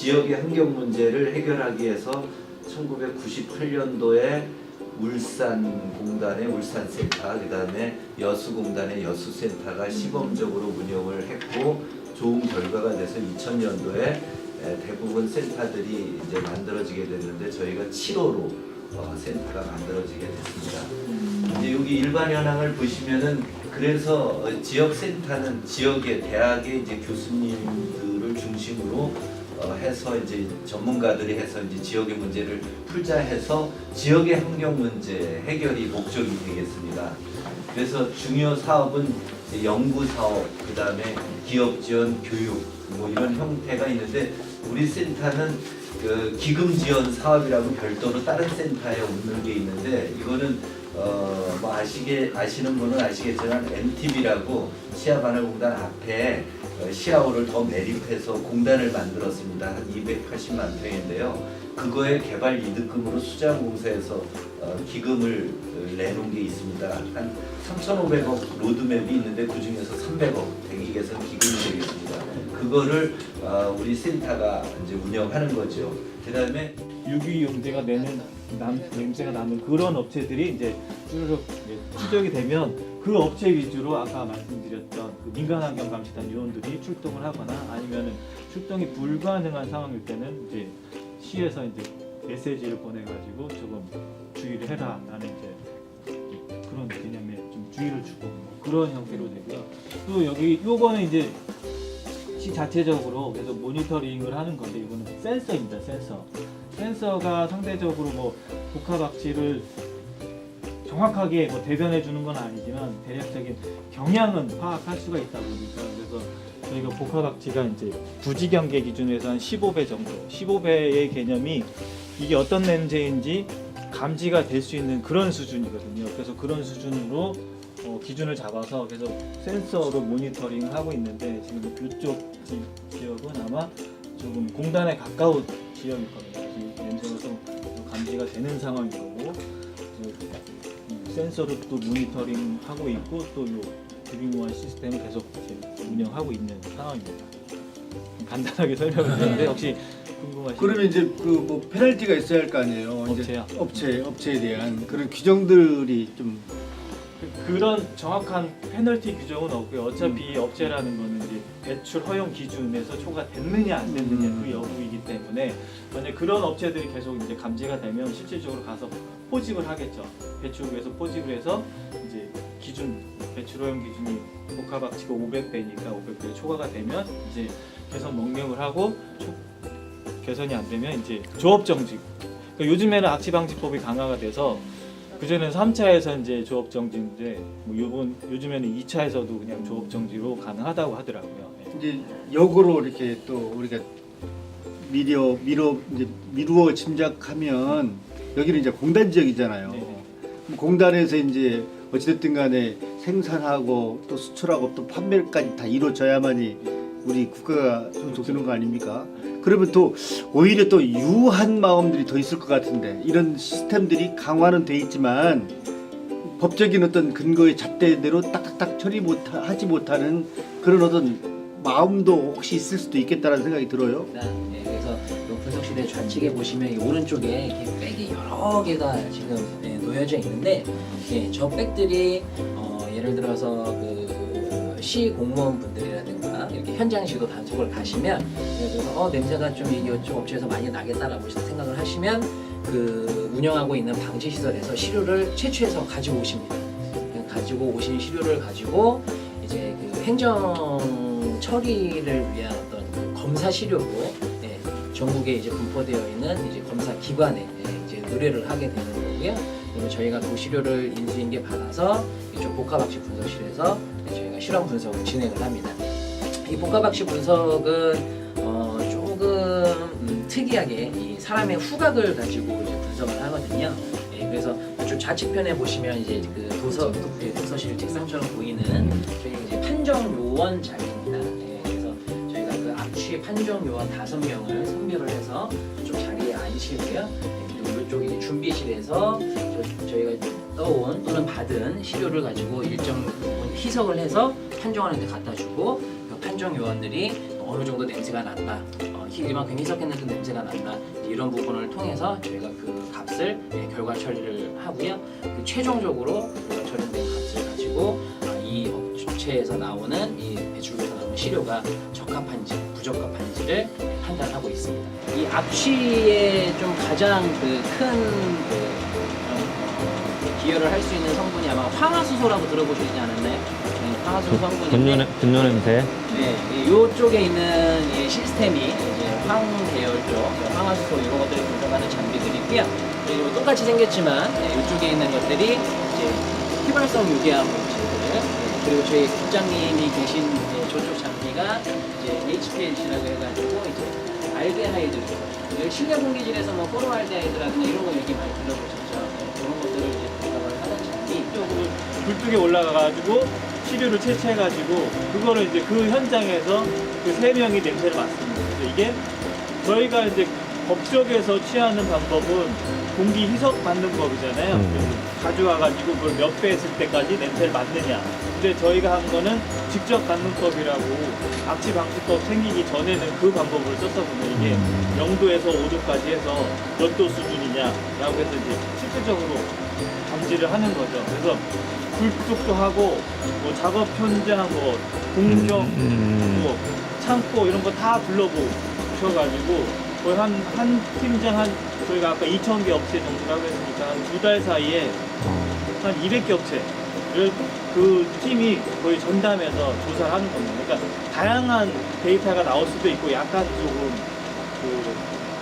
지역의 환경 문제를 해결하기 위해서 1998년도에 울산공단의 울산센터, 그 다음에 여수공단의 여수센터가 시범적으로 운영을 했고 좋은 결과가 돼서 2000년도에 대부분 센터들이 이제 만들어지게 됐는데 저희가 7호로 센터가 만들어지게 됐습니다. 이제 여기 일반 현황을 보시면은 그래서 지역 센터는 지역의 대학의 이제 교수님들을 중심으로 해서 이제 전문가들이 해서 이제 지역의 문제를 풀자 해서 지역의 환경 문제 해결이 목적이 되겠습니다. 그래서 중요 사업은 이제 연구 사업, 그 다음에 기업 지원, 교육 뭐 이런 형태가 있는데 우리 센터는 그 기금 지원 사업이라고 별도로 다른 센터에 없는 게 있는데 이거는 뭐 아시는 분은 아시겠지만 MTB라고 시야바늘공단 앞에 시야호를 더 매립해서 공단을 만들었습니다. 한 280만 평인데요. 그거의 개발 이득금으로 수자공사에서 기금을 내놓은 게 있습니다. 한 3,500억 로드맵이 있는데 그 중에서 300억 대기개선 기금이 되겠습니다. 그거를 우리 센터가 이제 운영하는 거죠. 그다음에 유기용제가 내는 냄새가 나는 그런 업체들이 이제 쭈르륵 추적이 되면 그 업체 위주로 아까 말씀드렸던 그 민간환경감시단 요원들이 출동을 하거나 아니면은 출동이 불가능한 상황일 때는 이제 시에서 이제 메시지를 보내가지고 조금 주의를 해라라는 이제 그런 개념에 좀 주의를 주고 뭐 그런 형태로 되고요. 또 여기 요거는 이제 시 자체적으로 계속 모니터링을 하는 건데 이거는 센서입니다. 센서가 상대적으로 뭐 복합 악취를 정확하게 뭐 대변해 주는 건 아니지만 대략적인 경향은 파악할 수가 있다 보니까 그래서 저희가 복합 악취가 이제 부지경계 기준에서 한 15배 정도, 15배의 개념이 이게 어떤 냄새인지 감지가 될 수 있는 그런 수준이거든요. 그래서 그런 수준으로 기준을 잡아서 계속 센서로 모니터링을 하고 있는데 지금 이쪽 지역은 아마 조금 공단에 가까운 지역일 겁니다. 냄새가 좀 감지가 되는 상황인 거고 센서로 또 모니터링 하고 있고 또 요 드림원 시스템을 계속 운영하고 있는 상황입니다. 간단하게 설명을 드렸는데 혹시 궁금하신? 그러면 이제 그 뭐 페널티가 있어야 할 거 아니에요. 업체야. 이제 업체에 대한 그런 규정들이 좀 그런 정확한 페널티 규정은 없고요. 어차피 업체라는 거는 이제 배출 허용 기준에서 초과됐느냐 안 됐느냐 그 여부이기 때문에 만약 그런 업체들이 계속 이제 감지가 되면 실질적으로 가서 포집을 하겠죠. 배출국에서 포집을 해서 이제 기준 배출 허용 기준이 복합 악취가 500배니까 500배 초과가 되면 이제 개선 명령을 하고 개선이 안 되면 이제 조업 정지. 그러니까 요즘에는 악취 방지법이 강화가 돼서 그전에는 3차에서 이제 조업 정지인데 뭐 요즘에는 2차에서도 그냥 조업 정지로 가능하다고 하더라고요. 이제 역으로 이렇게 또 우리가 미루어 짐작하면 여기는 이제 공단 지역이잖아요. 네네. 공단에서 이제 어찌됐든 간에 생산하고 또 수출하고 또 판매까지 다 이루어져야만이 우리 국가가 주는 거 아닙니까? 그러면 또 오히려 또 유한 마음들이 더 있을 것 같은데 이런 시스템들이 강화는 돼 있지만 법적인 어떤 근거의 잣대대로 딱딱딱 하지 못하는 그런 어떤 마음도 혹시 있을 수도 있겠다라는 생각이 들어요. 네, 그래서 이 분석실의 좌측에 보시면 이 오른쪽에 이렇게 백이 여러 개가 지금 놓여져 있는데 저 백들이 예를 들어서 그 시 공무원분들이라든가 이렇게 현장시도 단속을 가시면 그래서 냄새가 좀 이쪽 업체에서 많이 나겠다라고 생각을 하시면 그 운영하고 있는 방치시설에서 시료를 채취해서 가지고 오십니다. 가지고 오신 시료를 가지고 이제 그 행정 처리를 위한 어떤 그 검사 시료로 전국에 이제 분포되어 있는 이제 검사 기관에 이제 의뢰를 하게 되는 거고요. 그리고 저희가 그 시료를 인수인계 받아서 이쪽 복합악취 분석실에서 저희가 실험 분석을 진행을 합니다. 이 복합악취 분석은 조금 특이하게 이 사람의 후각을 가지고 이제 분석을 하거든요. 그래서 저 좌측편에 보시면 이제 그 도서실 책상처럼 보이는 저희가 이제 판정 요원 자리입니다. 그래서 저희가 그 악취 판정 요원 5명을 선별을 해서 좀 자리에 앉히고요. 그리고 이쪽 이제 준비실에서 저희가 떠온 또는 받은 시료를 가지고 일정 부분 희석을 해서 판정원한테 갖다 주고 그 판정 요원들이 어느 정도 냄새가 난다, 이만큼 희석했는데 냄새가 난다. 이런 부분을 통해서 저희가 그 값을 결과 처리를 하고요. 그 최종적으로 그 결과 처리된 값을 가지고 이 업체에서 나오는 이 배출구에서 나오는 시료가 적합한지 부적합한지를 판단하고 있습니다. 이 압취에 좀 가장 큰 기여를 할 수 있는 성분이 아마 황화수소라고 들어보시지 않았나요? 네, 황화수소 성분인데 분노 냄새. 네, 이쪽에 있는 이 시스템이 이제 황 계열 쪽 황화수소 이런 것들을 분석하는 장비들이고요. 그리고 똑같이 생겼지만 이쪽에 있는 것들이 이제 휘발성 유기암 물질들 그리고 저희 국장님이 계신 저쪽 장비가 이제 HPLC라고 해가지고 이제 알데하이드 실내 공기질에서 뭐 포르알데하이드라든가 이런 거 얘기 많이 들어보셨죠. 그런 것들을 이제 분석을 하는 장비. 이쪽으로 굴뚝에 올라가가지고 시료를 채취해가지고 그거를 이제 그 현장에서 그 3명이 냄새를 맡습니다. 그래서 이게 저희가 이제 법적에서 취하는 방법은 공기 희석 맡는 법이잖아요. 그래서 가져와가지고 그걸 몇 배 했을 때까지 냄새를 맡느냐. 근데 저희가 한 거는 직접 맡는 법이라고 압취 방지법 생기기 전에는 그 방법을 썼었거든요. 이게 0도에서 5도까지 해서 몇 도 수준이냐라고 해서 이제 실질적으로 감지를 하는 거죠. 그래서 굴뚝도 하고 뭐 작업 현장, 뭐 공정, 뭐 창고 이런 거 다 둘러보셔가지고 거의 한 팀장 저희가 아까 2,000개 업체 정도라고 했으니까 한 2달 사이에 한 200개 업체를 그 팀이 거의 전담해서 조사를 하는 겁니다. 그러니까 다양한 데이터가 나올 수도 있고 약간 조금 그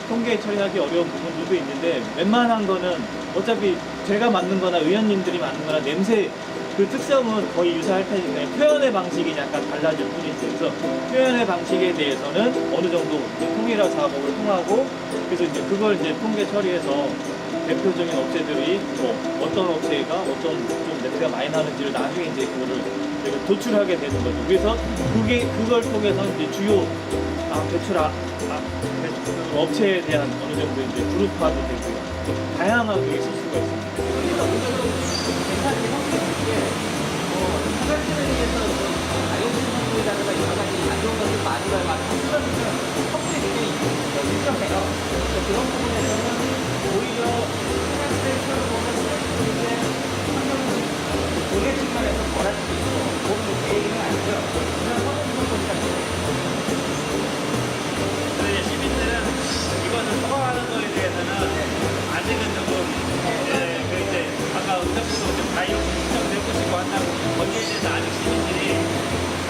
통계 처리하기 어려운 부분들도 있는데 웬만한 거는 어차피 제가 만든 거나 의원님들이 만든 거나 냄새 그 특성은 거의 유사할 테니까 표현의 방식이 약간 달라질 뿐이죠. 그래서 표현의 방식에 대해서는 어느 정도 통일화 작업을 통하고 그래서 이제 그걸 이제 통계 처리해서 대표적인 업체들이 뭐 어떤 업체가 어떤 좀 냄새가 많이 나는지를 나중에 이제 그거를 저희가 도출하게 되는 거죠. 그래서 그걸 통해서 이제 주요 배출 업체에 대한 어느 정도 이제 그룹화도 되고요. 다양하게 쓸 수가 있습니다. 근데 이제 시민들은 이거는 허가하는 거에 대해서는 아직은 조금 그 이제 아까 의장님도 좀 다이어트 신청될 것이고 한다고 거기에 대해서 아직 시민들이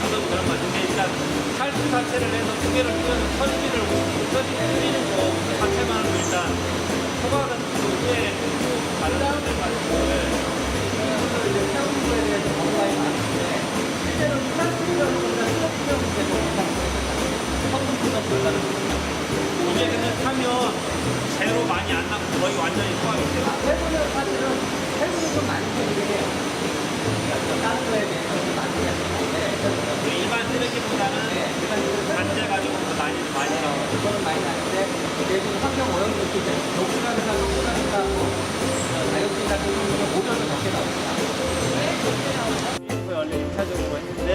저도 그런 것 같은데 일단 탈수 자체를 해서 무게를 주면서 설비를 줄이는 거 자체만으로 일단 허가가 후에 다른 분들 말고 문제는 타면 제로 많이 안 나고 거의 완전히 소화가 돼요. 해보면 사실은 해보는 좀 많이 되는데 다른 거에 대해서 많이 하는데 일반 쓰레기보다는 단제 가지고 더 많이 나와요. 그거는 많이 나는데 대부분 환경 오염도 있기 때문에 독수라든가 소나기가 다이옥신 같은 경우는 오전도 적게 나옵니다. 이거 원래 1차적으로 했는데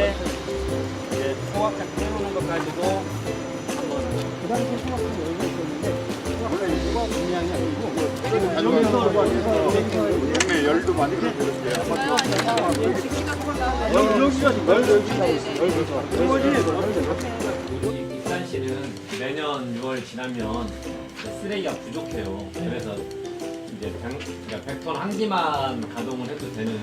이제 소각장 해놓는 것 가지고 그 당시에 소각장 여기가 있었는데 소각장 이거 분량이 아니고 네, 열도 많이 들었어요. 익산시는 매년 6월 지나면 쓰레기가 부족해요. 그래서 이제 그러니까 100톤 한 기만 가동을 해도 되는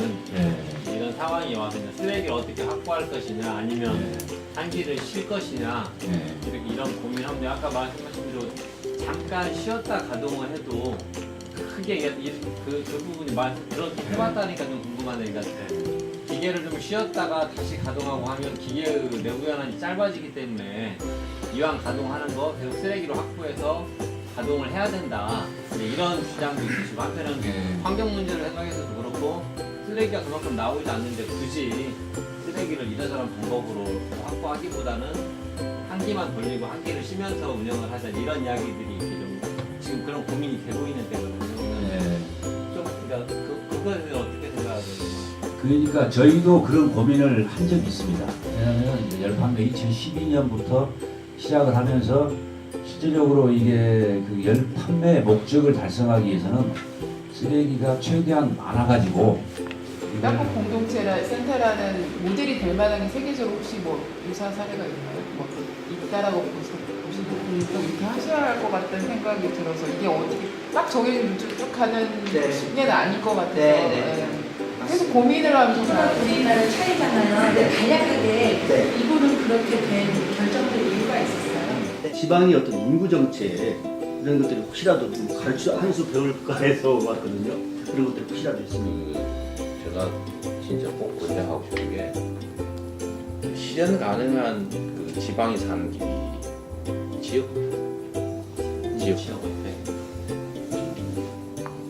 이런 상황이 와서 이제 쓰레기를 어떻게 확보할 것이냐 아니면 한 기를 쉴 것이냐 이렇게 이런 고민하는데 아까 말씀하신 대로 잠깐 쉬었다 가동을 해도 크게 그 부분이 그렇게 해봤다니까 좀 궁금하네. 그러니까 기계를 좀 쉬었다가 다시 가동하고 하면 기계의 내구연한이 짧아지기 때문에 이왕 가동하는 거 계속 쓰레기로 확보해서 가동을 해야 된다. 이런 주장도 있으시고 한편은 환경 문제를 생각해서도 그렇고 쓰레기가 그만큼 나오지 않는데 굳이 쓰레기를 이런저런 방법으로 확보하기보다는 한 기만 돌리고 한 기를 쉬면서 운영을 하자 이런 이야기들이 좀 지금 그런 고민이 되고 있는 때거든요. 좀 그러니까 그거에 대해서 어떻게 생각하세요? 그러니까 저희도 그런 고민을 한 적이 있습니다. 왜냐하면 열판도 2012년부터 시작을 하면서 실질적으로 이게 그 열 판매 목적을 달성하기 위해서는 쓰레기가 최대한 많아가지고 땅콩 공동체 센터라는 모델이 될 만한 게 세계적으로 혹시 뭐 유사한 사례가 있나요? 뭐 있다라고 보시고 이렇게 하셔야 할 것 같다는 생각이 들어서 이게 어떻게 딱 정해진 루트를 쭉 가는 네. 게 아닐 것 같아서 네, 네. 계속 고민을 하면서 우리나라 차이잖아요. 근데 간략하게 네. 이분은 그렇게 된 결정된 이유가 있었어요. 지방의 어떤 인구 정책 이런 것들이 혹시라도 좀 가르쳐 한 수 배울까 해서 왔거든요. 그런 것들이 혹시라도 있으면 제가 진짜 꼭 권장하고 싶은 게 실현 가능한 그 지방에 사는 길이 지역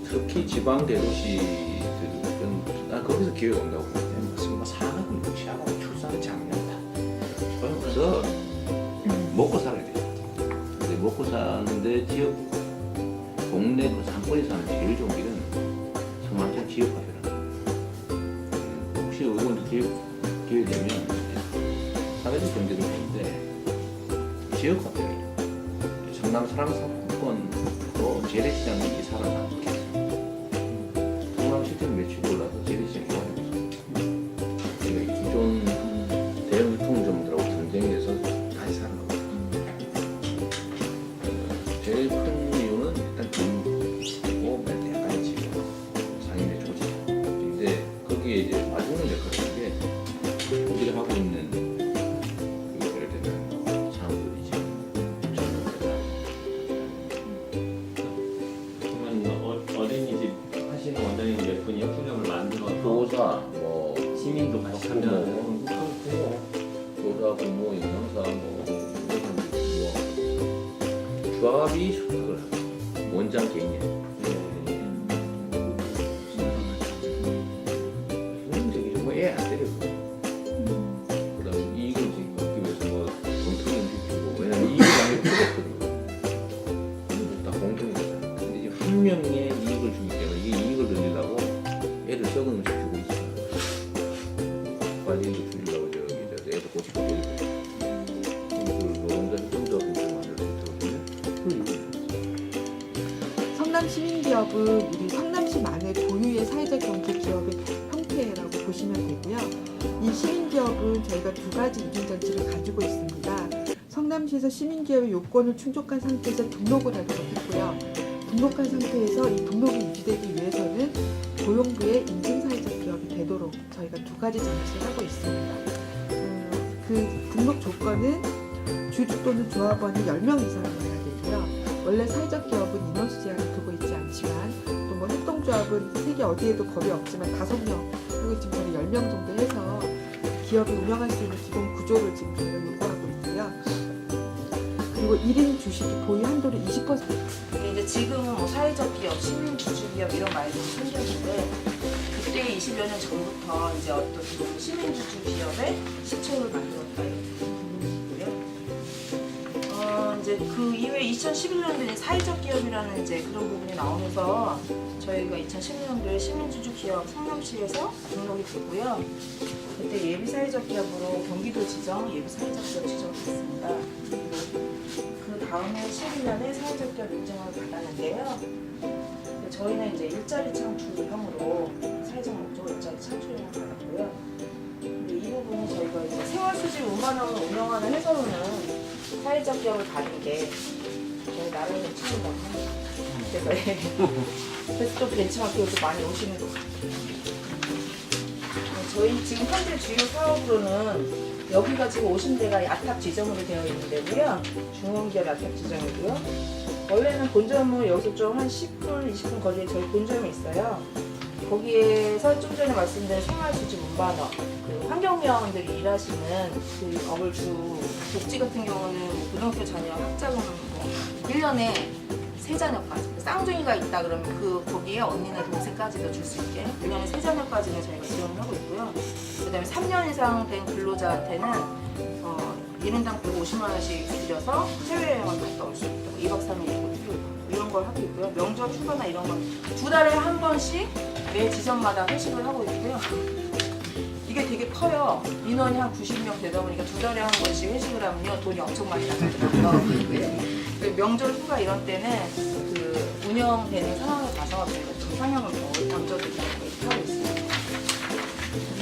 특히 지방 대도시들은 난 거기서 기회가 온다고 봅니다. 무슨 뭐 산업은 무시하고 출산은 작년이다. 그래서 먹고 살아야 돼요. 근데 먹고 사는데 지역 동네 그 상권에 사는 제일 좋은 길은 정말 좀 지역 화폐라는 혹시 이번 기회 되면 사회적 경제도 좋은데 지역 화폐를 성남 사랑상권도 재래시장이 살아나는 게 성남 실제 매출이 올라서 재래시장이 좋아요. 기존 대형 유통점들하고 경쟁해서 다시 사는 거예요. 제일 큰 이유는 일단 돈이고 약간의 지역 상인의 조직. 근데 거기에 이제 빠지는 역할을 하는 게 우리가 하고 있는 그 예를 들면 산업들이지. 그러면 어린이집 하시는 원장님 몇 분이 협동조합을 만들어서 교사, 뭐 시민도 같이 참여하는 교사, 부모, 인상사, 뭐 조합이 수탁을 하고 원장 개인이 현실적이죠. 뭐애안 때리고 그다음에 이익을 얻기 위해서 뭐 공통을 지키고 왜냐면 이익이 아니고 필요했거든요. 다 공통이잖아요. 근데 이제 한 명의 이익을 주기 때문에 이게 이익을 늘리려고 애를 썩은 음식 주고 있어요. 빨리 이거 줄이려고 저기 애들 고치고 그 노동자 협동조합 만들 수 있거든요. 성남시민기업은 우리 성남시만의 고유의 사회적 경제 기업의 형태라고 보시면 되고요. 이 시민기업은 저희가 두 가지 이중 장치를 가지고 있습니다. 성남시에서 시민기업의 요건을 충족한 상태에서 등록을 하도록 했고요. 등록한 상태에서 이 등록이 유지되기 위해서는 고용부의 인증사회적 기업이 되도록 저희가 두 가지 장치를 하고 있습니다. 그 등록 조건은 주주 또는 조합원이 10명 이상이어야 되고요. 원래 사회적 기업은 인원수 제한을 두고 있지 않지만 또 뭐 협동조합은 세계 어디에도 법이 없지만 5명 그리고 지금 저희 10명 정도 해서 기업이 운영할 수 있는 기본 구조를 지금 저희가 요구하고 있고요. 그리고 1인 주식이 보유 한도를 20%. 이제 지금은 뭐 사회적 기업, 시민 주주 기업 이런 말들이 생겼는데 그때 20여 년 전부터 이제 어떤 그 시민 주주 기업의 시초를 만들었다 이렇게 보고요. 이제 그 이후에 2011년도에 사회적 기업이라는 이제 그런 부분이 나오면서 저희가 2011년도에 시민주주 기업 성남시에서 등록이 되고요. 그때 예비 사회적 기업으로 경기도 지정 예비 사회적 기업 지정됐습니다. 그 다음에 11년에 사회적 기업 인증을 받았는데요. 저희는 이제 일자리 창출형으로 사회적 목적으로 일자리 창출형을 받았고요. 이 부분이 저희가 이제 생활수집 운반원을 운영하는 회사로는 사회적 기업을 받은 게 저희 나라의 친구라고 합니다. 그래서 또 벤치마킹으로 좀 많이 오시는 것 같아요. 저희 지금 현재 주요 사업으로는 여기가 지금 오신 데가 야탑 지점으로 되어 있는 데고요. 중원기업 야탑 지점이고요. 원래는 본점은 여기서 좀 한 10분, 20분 거리에 저희 본점이 있어요. 거기에서 좀 전에 말씀드린 생활수집 운반업, 그 환경요원들이 일하시는 그 업을 복지 같은 경우는 고등학교 자녀 학자금 뭐 1년에 3자녀까지 쌍둥이가 있다 그러면 그 거기에 언니나 동생까지도 줄 수 있게 1년에 3자녀까지는 저희가 지원을 하고 있고요. 그 다음에 3년 이상 된 근로자한테는 1인당 150만 원씩 줄여서 해외여행을 갔다 올 수 있도록 2박 3일 일본 이런 걸 하고 있고요. 명절 휴가나 이런 건 2달에 한 번씩 매 지점마다 회식을 하고 있고요. 이게 되게 커요. 인원이 한 90명 되다 보니까 2달에 한 번씩 회식을 하면요 돈이 엄청 많이 나가더라고요. 그 명절 휴가 이런 때는 그 운영되는 상황에 봐서 저희가 좀 상향을 얹어드리고 이렇게 하고 있습니다.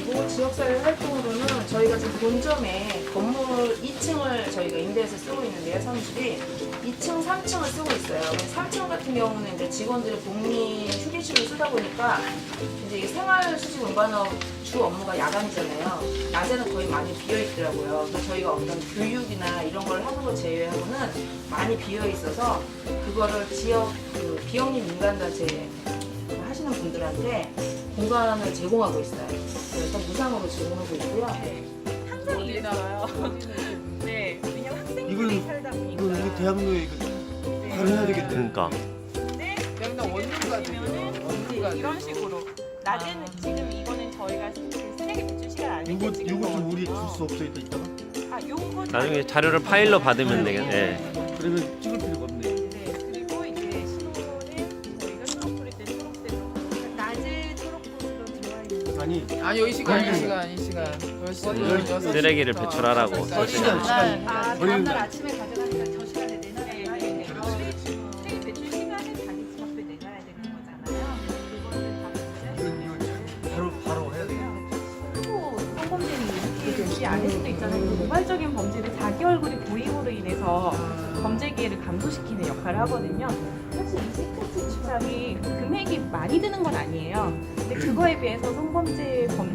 그리고 지역사회 활동으로는 저희가 지금 본점에 건물 2층을 저희가 임대해서 쓰고 있는데요, 사무실이 2층, 3층을 쓰고 있어요. 3층 같은 경우는 이제 직원들이 복리 휴게실을 쓰다 보니까 이제 이게 생활수직 운반업 주 업무가 야간이잖아요. 낮에는 거의 많이 비어 있더라고요. 그래서 저희가 어떤 교육이나 이런 걸 하는 거 제외하고는 많이 비어 있어서 그거를 지역 그 비영리 민간단체 하시는 분들한테 공간을 제공하고 있어요. 그래서 무상으로 제공하고 있고요. 항상 이래요. 네, 왜냐면 학생들이 살다 보니까. 이거 대학로에 이거 바로 해야 되겠다. 그러니까. 그냥 원룸가 원룸가 이런 식으로 낮에는 지금 이거는 저희가 쓰레기 배출 시간 아닌데 이거 좀 우리 줄 수 없어 이따가? 요거 나중에 자료를 파일로 받으면 되겠네. 그러면 찍을 필요가 없네. 네, 그리고 이제 신호는 저희가 초록 뿌릴 때 초록색으로 낮에 초록불로 들어와 있는 아니 이 시간 이 시간 쓰레기를 배출하라고. 시간. 다음날 아침에 가져가니까 저 시간에 내놔야 되는데 쓰레기 배출 시간에 자기 집 앞에 내놔야 되는 거잖아요. 그거를 다 바로 해야 돼. 성범죄는 이렇게 될지 아닐 수도 있잖아요. 그 모발적인 범죄는 자기 얼굴이 보임으로 인해서 범죄 기회를 감소시키는 역할을 하거든요. 사실 이 스크래치 추적이 금액이 많이 드는 건 아니에요. 근데 그거에 비해서 성범죄 범죄